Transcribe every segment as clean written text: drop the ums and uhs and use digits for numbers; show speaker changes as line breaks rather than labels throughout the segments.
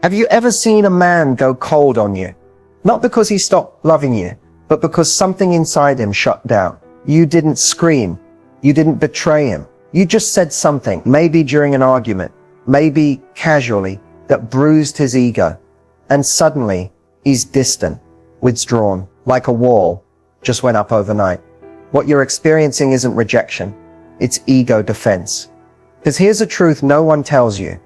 Have you ever seen a man go cold on you? Not because he stopped loving you, but because something inside him shut down. You didn't scream. You didn't betray him. You just said something, maybe during an argument, maybe casually, that bruised his ego. And suddenly, he's distant, withdrawn, like a wall, just went up overnight. What you're experiencing isn't rejection. It's ego defense. Because here's a truth no one tells you.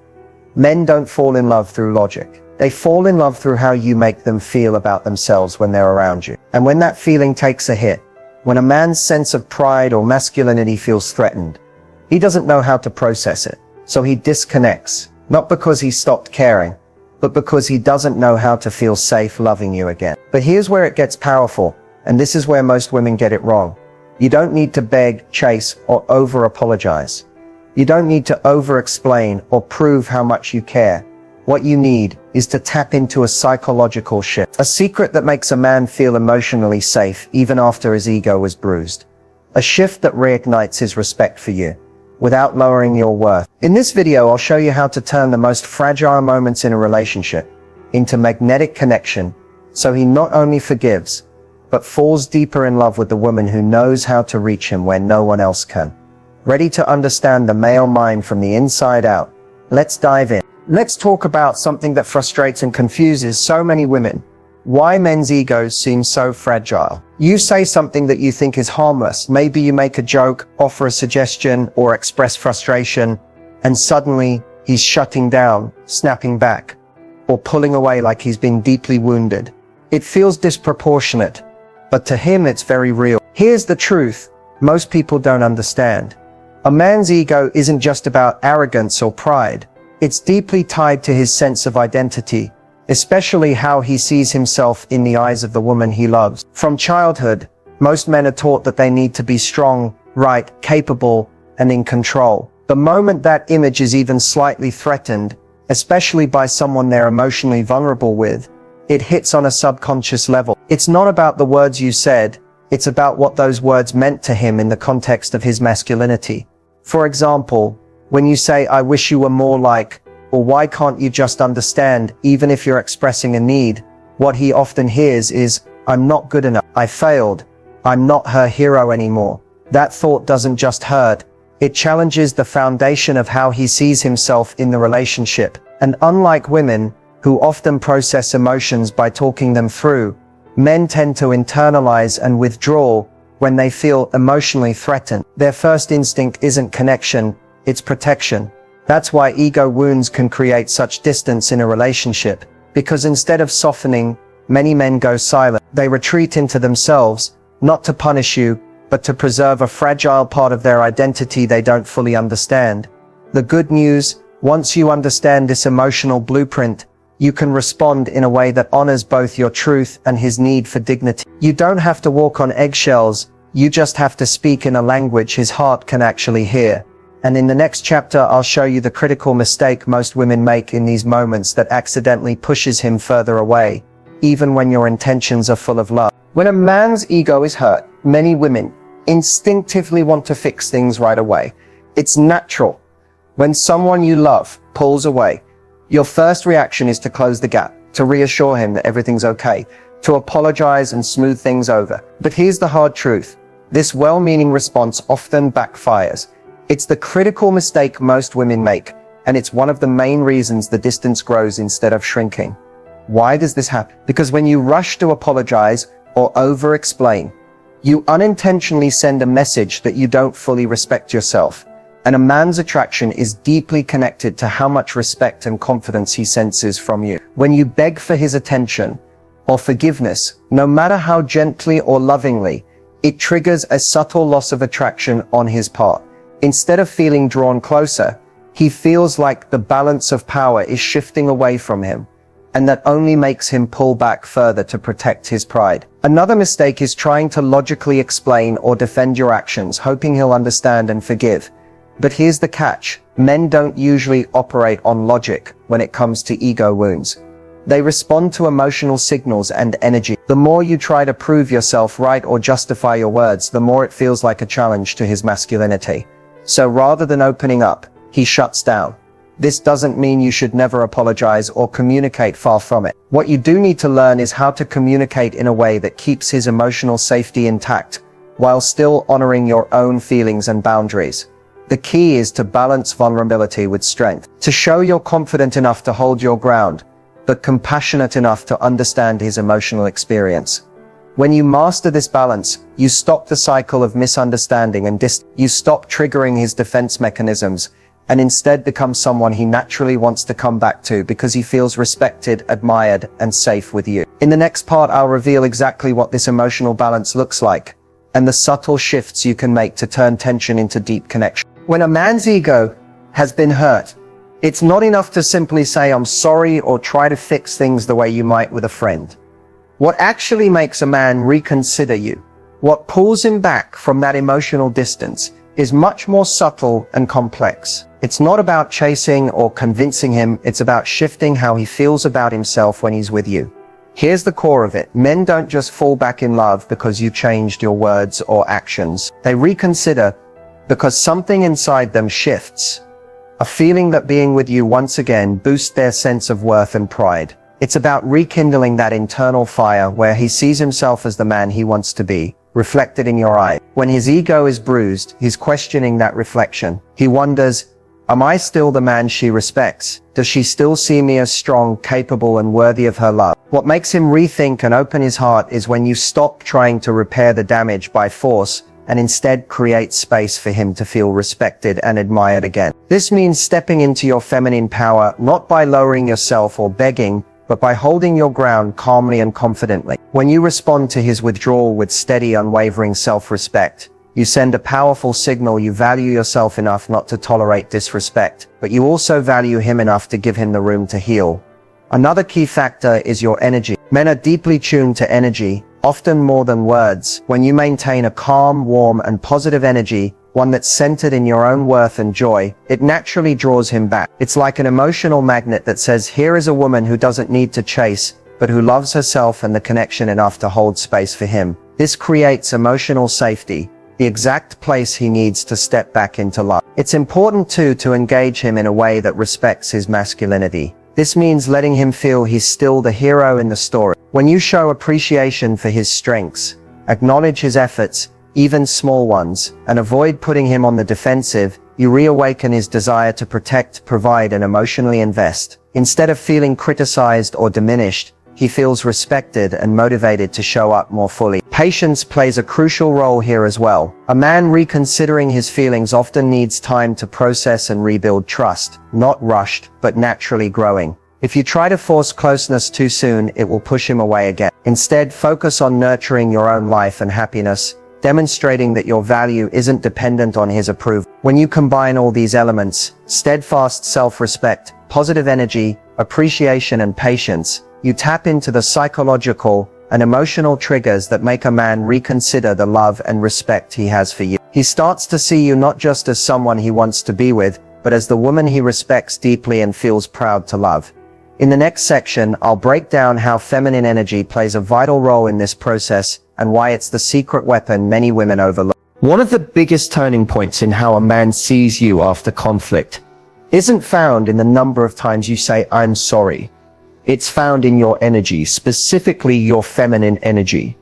Men don't fall in love through logic. They fall in love through how you make them feel about themselves when they're around you. And when that feeling takes a hit, when a man's sense of pride or masculinity feels threatened, he doesn't know how to process it. So he disconnects, not because he stopped caring, but because he doesn't know how to feel safe loving you again. But here's where it gets powerful, and this is where most women get it wrong. You don't need to beg, chase, or over-apologize. You don't need to over-explain or prove how much you care. What you need is to tap into a psychological shift, a secret that makes a man feel emotionally safe even after his ego was bruised. A shift that reignites his respect for you, without lowering your worth. In this video, I'll show you how to turn the most fragile moments in a relationship into magnetic connection, so he not only forgives, but falls deeper in love with the woman who knows how to reach him where no one else can. Ready to understand the male mind from the inside out? Let's dive in. Let's talk about something that frustrates and confuses so many women. Why men's egos seem so fragile. You say something that you think is harmless. Maybe you make a joke, offer a suggestion, or express frustration, and suddenly he's shutting down, snapping back, or pulling away like he's been deeply wounded. It feels disproportionate, but to him it's very real. Here's the truth most people don't understand. A man's ego isn't just about arrogance or pride. It's deeply tied to his sense of identity, especially how he sees himself in the eyes of the woman he loves. From childhood, most men are taught that they need to be strong, right, capable, and in control. The moment that image is even slightly threatened, especially by someone they're emotionally vulnerable with, it hits on a subconscious level. It's not about the words you said, it's about what those words meant to him in the context of his masculinity. For example, when you say, "I wish you were more like," or "why can't you just understand," even if you're expressing a need, what he often hears is, "I'm not good enough. I failed. I'm not her hero anymore." That thought doesn't just hurt. It challenges the foundation of how he sees himself in the relationship. And unlike women, who often process emotions by talking them through, men tend to internalize and withdraw when they feel emotionally threatened. Their first instinct isn't connection, it's protection. That's why ego wounds can create such distance in a relationship, because instead of softening, many men go silent. They retreat into themselves, not to punish you, but to preserve a fragile part of their identity they don't fully understand. The good news, once you understand this emotional blueprint, you can respond in a way that honors both your truth and his need for dignity. You don't have to walk on eggshells, you just have to speak in a language his heart can actually hear. And in the next chapter, I'll show you the critical mistake most women make in these moments that accidentally pushes him further away, even when your intentions are full of love. When a man's ego is hurt, many women instinctively want to fix things right away. It's natural. When someone you love pulls away, your first reaction is to close the gap, to reassure him that everything's okay, to apologize and smooth things over. But here's the hard truth. This well-meaning response often backfires. It's the critical mistake most women make, and it's one of the main reasons the distance grows instead of shrinking. Why does this happen? Because when you rush to apologize or over-explain, you unintentionally send a message that you don't fully respect yourself. And a man's attraction is deeply connected to how much respect and confidence he senses from you. When you beg for his attention or forgiveness, no matter how gently or lovingly, it triggers a subtle loss of attraction on his part. Instead of feeling drawn closer, he feels like the balance of power is shifting away from him, and that only makes him pull back further to protect his pride. Another mistake is trying to logically explain or defend your actions, hoping he'll understand and forgive. But here's the catch. Men don't usually operate on logic when it comes to ego wounds. They respond to emotional signals and energy. The more you try to prove yourself right or justify your words, the more it feels like a challenge to his masculinity. So rather than opening up, he shuts down. This doesn't mean you should never apologize or communicate, far from it. What you do need to learn is how to communicate in a way that keeps his emotional safety intact, while still honoring your own feelings and boundaries. The key is to balance vulnerability with strength, to show you're confident enough to hold your ground, but compassionate enough to understand his emotional experience. When you master this balance, you stop the cycle of misunderstanding and you stop triggering his defense mechanisms, and instead become someone he naturally wants to come back to because he feels respected, admired, and safe with you. In the next part, I'll reveal exactly what this emotional balance looks like, and the subtle shifts you can make to turn tension into deep connection. When a man's ego has been hurt, it's not enough to simply say, "I'm sorry," or try to fix things the way you might with a friend. What actually makes a man reconsider you, what pulls him back from that emotional distance, is much more subtle and complex. It's not about chasing or convincing him, it's about shifting how he feels about himself when he's with you. Here's the core of it. Men don't just fall back in love because you changed your words or actions. They reconsider because something inside them shifts. A feeling that being with you once again boosts their sense of worth and pride. It's about rekindling that internal fire where he sees himself as the man he wants to be, reflected in your eyes. When his ego is bruised, he's questioning that reflection. He wonders, am I still the man she respects? Does she still see me as strong, capable, and worthy of her love? What makes him rethink and open his heart is when you stop trying to repair the damage by force and instead create space for him to feel respected and admired again. This means stepping into your feminine power, not by lowering yourself or begging, but by holding your ground calmly and confidently. When you respond to his withdrawal with steady, unwavering self-respect, you send a powerful signal you value yourself enough not to tolerate disrespect, but you also value him enough to give him the room to heal. Another key factor is your energy. Men are deeply tuned to energy, often more than words. When you maintain a calm, warm, and positive energy, one that's centered in your own worth and joy, it naturally draws him back. It's like an emotional magnet that says, here is a woman who doesn't need to chase, but who loves herself and the connection enough to hold space for him. This creates emotional safety, the exact place he needs to step back into love. It's important too to engage him in a way that respects his masculinity. This means letting him feel he's still the hero in the story. When you show appreciation for his strengths, acknowledge his efforts, even small ones, and avoid putting him on the defensive, you reawaken his desire to protect, provide, and emotionally invest. Instead of feeling criticized or diminished, he feels respected and motivated to show up more fully. Patience plays a crucial role here as well. A man reconsidering his feelings often needs time to process and rebuild trust, not rushed, but naturally growing. If you try to force closeness too soon, it will push him away again. Instead, focus on nurturing your own life and happiness, demonstrating that your value isn't dependent on his approval. When you combine all these elements, steadfast self-respect, positive energy, appreciation, and patience, you tap into the psychological and emotional triggers that make a man reconsider the love and respect he has for you. He starts to see you not just as someone he wants to be with, but as the woman he respects deeply and feels proud to love. In the next section, I'll break down how feminine energy plays a vital role in this process and why it's the secret weapon many women overlook. One of the biggest turning points in how a man sees you after conflict isn't found in the number of times you say, "I'm sorry." It's found in your energy, specifically your feminine energy.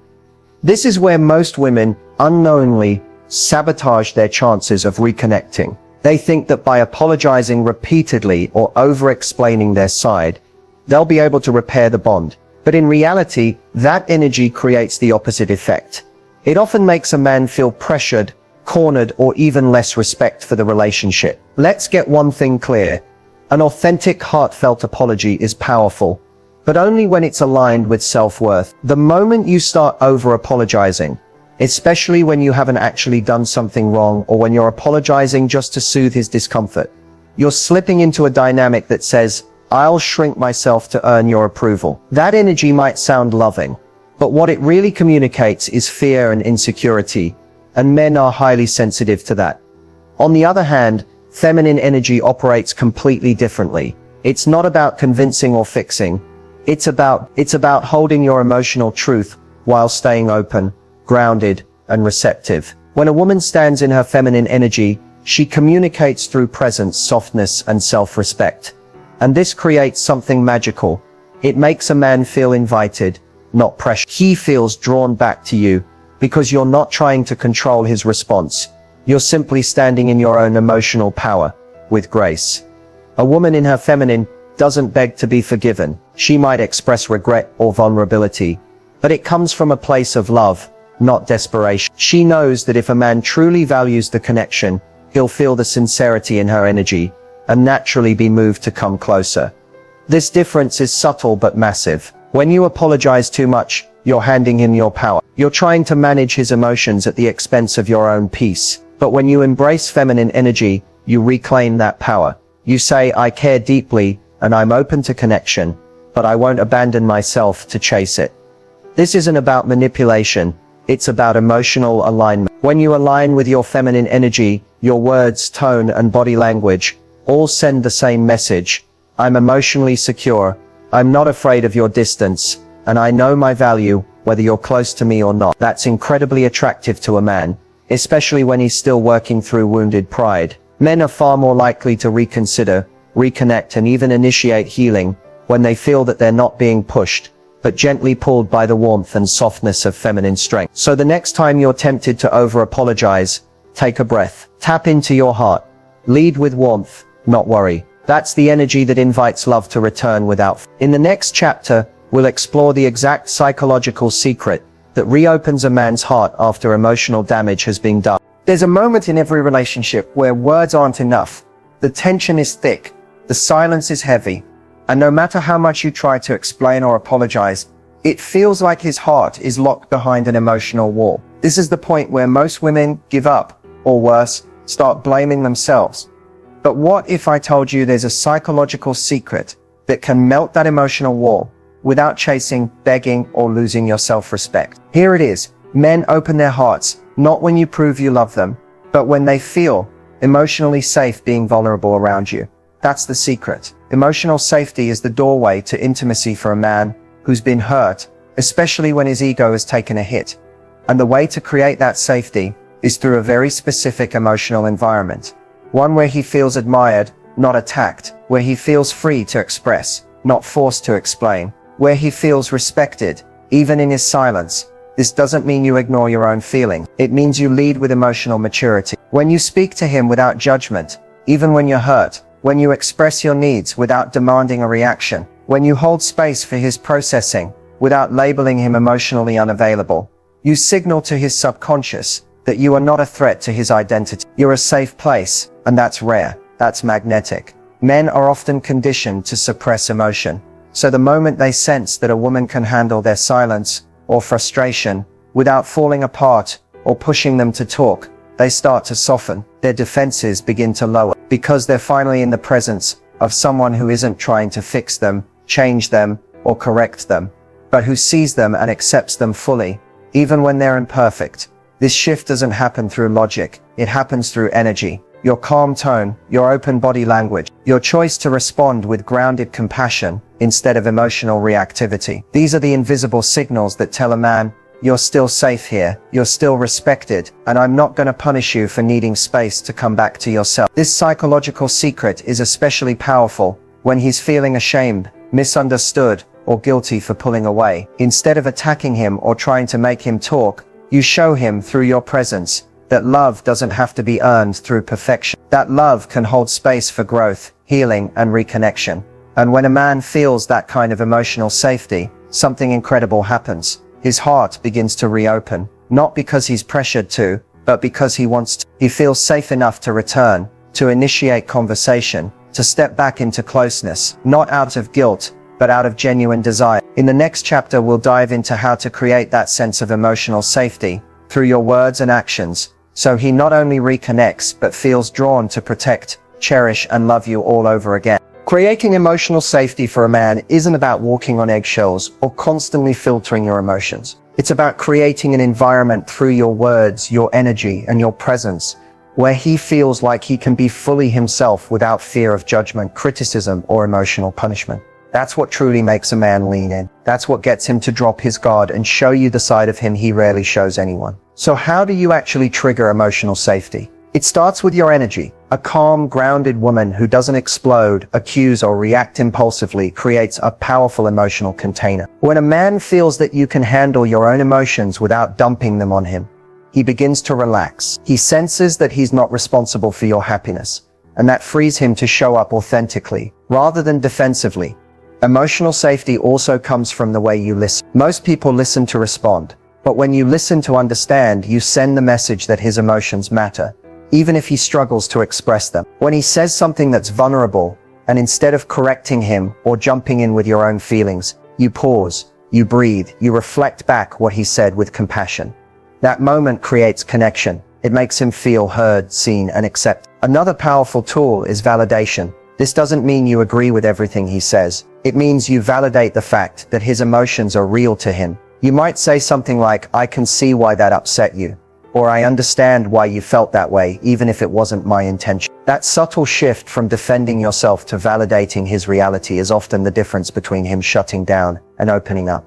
This is where most women unknowingly sabotage their chances of reconnecting. They think that by apologizing repeatedly or over-explaining their side, they'll be able to repair the bond. But in reality, that energy creates the opposite effect. It often makes a man feel pressured, cornered, or even less respect for the relationship. Let's get one thing clear. An authentic, heartfelt apology is powerful, but only when it's aligned with self-worth. The moment you start over-apologizing, especially when you haven't actually done something wrong or when you're apologizing just to soothe his discomfort, you're slipping into a dynamic that says, "I'll shrink myself to earn your approval." That energy might sound loving, but what it really communicates is fear and insecurity, and men are highly sensitive to that. On the other hand, feminine energy operates completely differently. It's not about convincing or fixing. It's about holding your emotional truth while staying open, grounded, and receptive. When a woman stands in her feminine energy, She communicates through presence, softness, and self-respect. And this creates something magical. It makes a man feel invited, not pressured. He feels drawn back to you because you're not trying to control his response. You're simply standing in your own emotional power with grace. A woman in her feminine doesn't beg to be forgiven. She might express regret or vulnerability, but it comes from a place of love, not desperation. She knows that if a man truly values the connection, he'll feel the sincerity in her energy and naturally be moved to come closer. This difference is subtle but massive. When you apologize too much, you're handing him your power. You're trying to manage his emotions at the expense of your own peace. But when you embrace feminine energy, you reclaim that power. You say, I care deeply and I'm open to connection, but I won't abandon myself to chase it. This isn't about manipulation. It's about emotional alignment. When you align with your feminine energy, your words, tone, and body language all send the same message. I'm emotionally secure. I'm not afraid of your distance, and I know my value, whether you're close to me or not. That's incredibly attractive to a man, especially when he's still working through wounded pride. Men are far more likely to reconsider, reconnect, and even initiate healing when they feel that they're not being pushed, but gently pulled by the warmth and softness of feminine strength. So the next time you're tempted to over-apologize, take a breath. Tap into your heart. Lead with warmth, not worry. That's the energy that invites love to return without. In the next chapter, we'll explore the exact psychological secret that reopens a man's heart after emotional damage has been done. There's a moment in every relationship where words aren't enough. The tension is thick. The silence is heavy. And no matter how much you try to explain or apologize, it feels like his heart is locked behind an emotional wall. This is the point where most women give up, or worse, start blaming themselves. But what if I told you there's a psychological secret that can melt that emotional wall without chasing, begging, or losing your self-respect? Here it is. Men open their hearts, not when you prove you love them, but when they feel emotionally safe being vulnerable around you. That's the secret. Emotional safety is the doorway to intimacy for a man who's been hurt, especially when his ego has taken a hit. And the way to create that safety is through a very specific emotional environment. One where he feels admired, not attacked, where he feels free to express, not forced to explain, where he feels respected, even in his silence. This doesn't mean you ignore your own feelings. It means you lead with emotional maturity. When you speak to him without judgment, even when you're hurt, when you express your needs without demanding a reaction, when you hold space for his processing without labeling him emotionally unavailable, you signal to his subconscious that you are not a threat to his identity. You're a safe place, and that's rare. That's magnetic. Men are often conditioned to suppress emotion. So the moment they sense that a woman can handle their silence or frustration without falling apart or pushing them to talk, they start to soften. Their defenses begin to lower because they're finally in the presence of someone who isn't trying to fix them, change them, or correct them, but who sees them and accepts them fully, even when they're imperfect. This shift doesn't happen through logic. It happens through energy. Your calm tone, your open body language, your choice to respond with grounded compassion instead of emotional reactivity. These are the invisible signals that tell a man, you're still safe here, you're still respected, and I'm not going to punish you for needing space to come back to yourself. This psychological secret is especially powerful when he's feeling ashamed, misunderstood, or guilty for pulling away. Instead of attacking him or trying to make him talk, you show him through your presence that love doesn't have to be earned through perfection. That love can hold space for growth, healing, and reconnection. And when a man feels that kind of emotional safety, something incredible happens. His heart begins to reopen, not because he's pressured to, but because he wants to. He feels safe enough to return, to initiate conversation, to step back into closeness, not out of guilt, but out of genuine desire. In the next chapter, we'll dive into how to create that sense of emotional safety through your words and actions, so he not only reconnects, but feels drawn to protect, cherish, and love you all over again. Creating emotional safety for a man isn't about walking on eggshells or constantly filtering your emotions. It's about creating an environment through your words, your energy, and your presence, where he feels like he can be fully himself without fear of judgment, criticism, or emotional punishment. That's what truly makes a man lean in. That's what gets him to drop his guard and show you the side of him he rarely shows anyone. So how do you actually trigger emotional safety? It starts with your energy. A calm, grounded woman who doesn't explode, accuse, or react impulsively creates a powerful emotional container. When a man feels that you can handle your own emotions without dumping them on him, he begins to relax. He senses that he's not responsible for your happiness, and that frees him to show up authentically, rather than defensively. Emotional safety also comes from the way you listen. Most people listen to respond, but when you listen to understand, you send the message that his emotions matter, even if he struggles to express them. When he says something that's vulnerable, and instead of correcting him or jumping in with your own feelings, you pause, you breathe, you reflect back what he said with compassion. That moment creates connection. It makes him feel heard, seen, and accepted. Another powerful tool is validation. This doesn't mean you agree with everything he says. It means you validate the fact that his emotions are real to him. You might say something like, "I can see why that upset you," or "I understand why you felt that way, even if it wasn't my intention." That subtle shift from defending yourself to validating his reality is often the difference between him shutting down and opening up.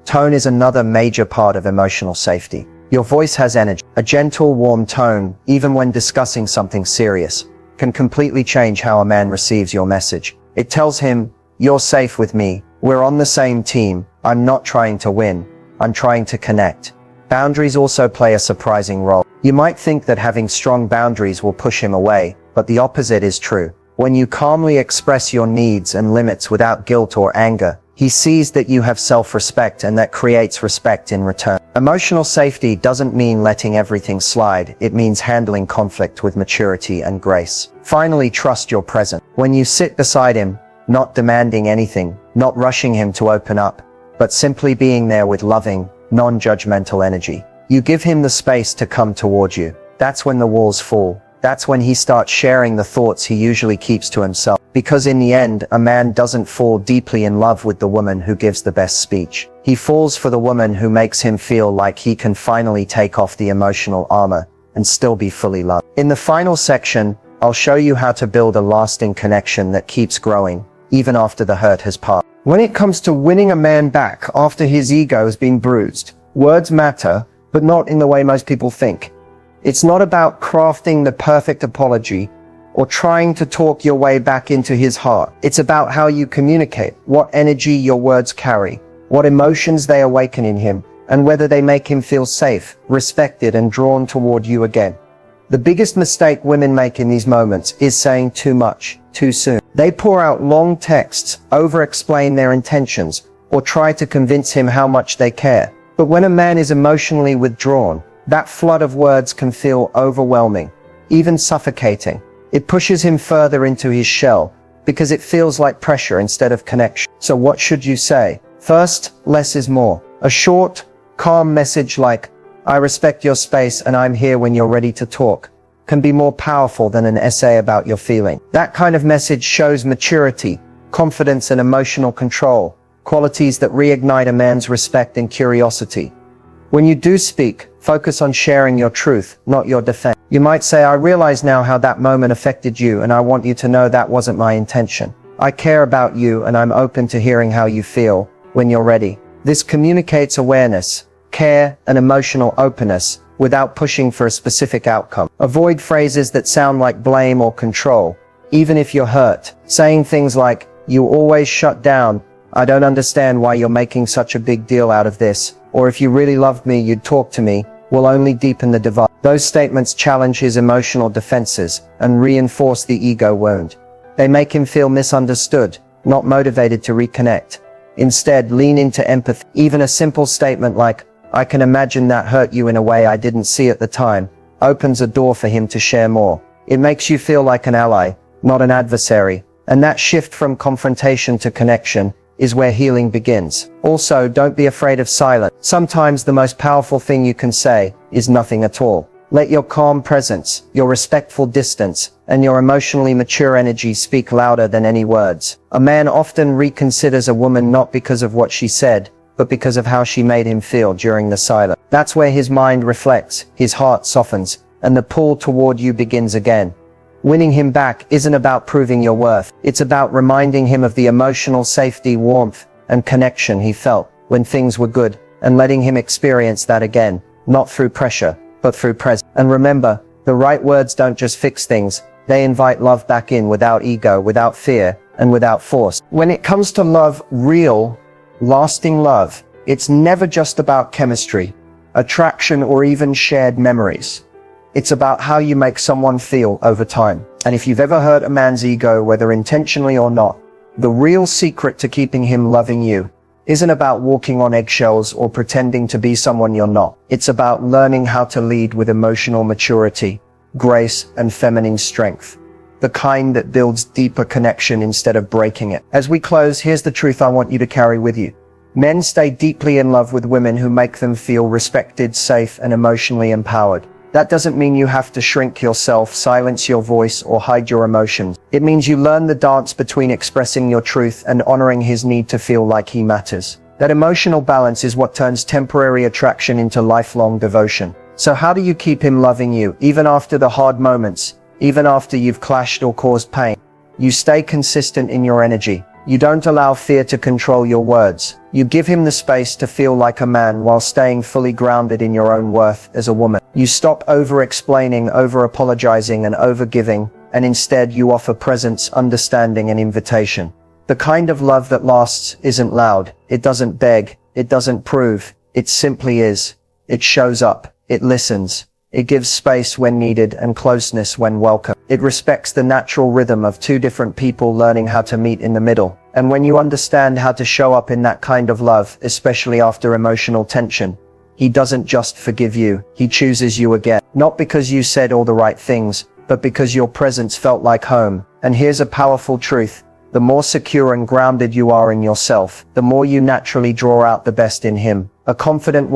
Tone is another major part of emotional safety. Your voice has energy. A gentle, warm tone, even when discussing something serious, can completely change how a man receives your message. It tells him, "You're safe with me. We're on the same team. I'm not trying to win. I'm trying to connect." Boundaries also play a surprising role. You might think that having strong boundaries will push him away, but the opposite is true. When you calmly express your needs and limits without guilt or anger, he sees that you have self-respect, and that creates respect in return. Emotional safety doesn't mean letting everything slide. It means handling conflict with maturity and grace. Finally, trust your presence. When you sit beside him, not demanding anything, not rushing him to open up, but simply being there with loving, non-judgmental energy, you give him the space to come towards you. That's when the walls fall. That's when he starts sharing the thoughts he usually keeps to himself. Because in the end, a man doesn't fall deeply in love with the woman who gives the best speech. He falls for the woman who makes him feel like he can finally take off the emotional armor and still be fully loved. In the final section, I'll show you how to build a lasting connection that keeps growing, even after the hurt has passed. When it comes to winning a man back after his ego has been bruised, words matter, but not in the way most people think. It's not about crafting the perfect apology or trying to talk your way back into his heart. It's about how you communicate, what energy your words carry, what emotions they awaken in him, and whether they make him feel safe, respected, and drawn toward you again. The biggest mistake women make in these moments is saying too much, too soon. They pour out long texts, over-explain their intentions, or try to convince him how much they care. But when a man is emotionally withdrawn, that flood of words can feel overwhelming, even suffocating. It pushes him further into his shell, because it feels like pressure instead of connection. So what should you say? First, less is more. A short, calm message like, "I respect your space and I'm here when you're ready to talk," can be more powerful than an essay about your feeling. That kind of message shows maturity, confidence, and emotional control, qualities that reignite a man's respect and curiosity. When you do speak, focus on sharing your truth, not your defense. You might say, "I realize now how that moment affected you, and I want you to know that wasn't my intention. I care about you and I'm open to hearing how you feel when you're ready." This communicates awareness, care, and emotional openness without pushing for a specific outcome. Avoid phrases that sound like blame or control, even if you're hurt. Saying things like, "You always shut down. I don't understand why you're making such a big deal out of this," or "If you really loved me, you'd talk to me," will only deepen the divide. Those statements challenge his emotional defenses and reinforce the ego wound. They make him feel misunderstood, not motivated to reconnect. Instead, lean into empathy. Even a simple statement like, "I can imagine that hurt you in a way I didn't see at the time," opens a door for him to share more. It makes you feel like an ally, not an adversary. And that shift from confrontation to connection is where healing begins. Also, don't be afraid of silence. Sometimes the most powerful thing you can say is nothing at all. Let your calm presence, your respectful distance, and your emotionally mature energy speak louder than any words. A man often reconsiders a woman not because of what she said, but because of how she made him feel during the silence. That's where his mind reflects, his heart softens, and the pull toward you begins again. Winning him back isn't about proving your worth. It's about reminding him of the emotional safety, warmth, and connection he felt when things were good, and letting him experience that again, not through pressure, but through presence. And remember, The right words don't just fix things, they invite love back in without ego, without fear, and without force. When it comes to love, real, lasting love, it's never just about chemistry, attraction, or even shared memories. It's about how you make someone feel over time. And if you've ever hurt a man's ego, whether intentionally or not, the real secret to keeping him loving you isn't about walking on eggshells or pretending to be someone you're not. It's about learning how to lead with emotional maturity, grace, and feminine strength. The kind that builds deeper connection instead of breaking it. As we close, here's the truth I want you to carry with you. Men stay deeply in love with women who make them feel respected, safe, and emotionally empowered. That doesn't mean you have to shrink yourself, silence your voice, or hide your emotions. It means you learn the dance between expressing your truth and honoring his need to feel like he matters. That emotional balance is what turns temporary attraction into lifelong devotion. So how do you keep him loving you, even after the hard moments, even after you've clashed or caused pain? You stay consistent in your energy. You don't allow fear to control your words. You give him the space to feel like a man while staying fully grounded in your own worth as a woman. You stop over-explaining, over-apologizing, and over-giving, and instead you offer presence, understanding, and invitation. The kind of love that lasts isn't loud. It doesn't beg. It doesn't prove. It simply is. It shows up. It listens. It gives space when needed and closeness when welcome. It respects the natural rhythm of two different people learning how to meet in the middle. And when you understand how to show up in that kind of love, especially after emotional tension, he doesn't just forgive you, he chooses you again. Not because you said all the right things, but because your presence felt like home. And here's a powerful truth. The more secure and grounded you are in yourself, the more you naturally draw out the best in him. A confident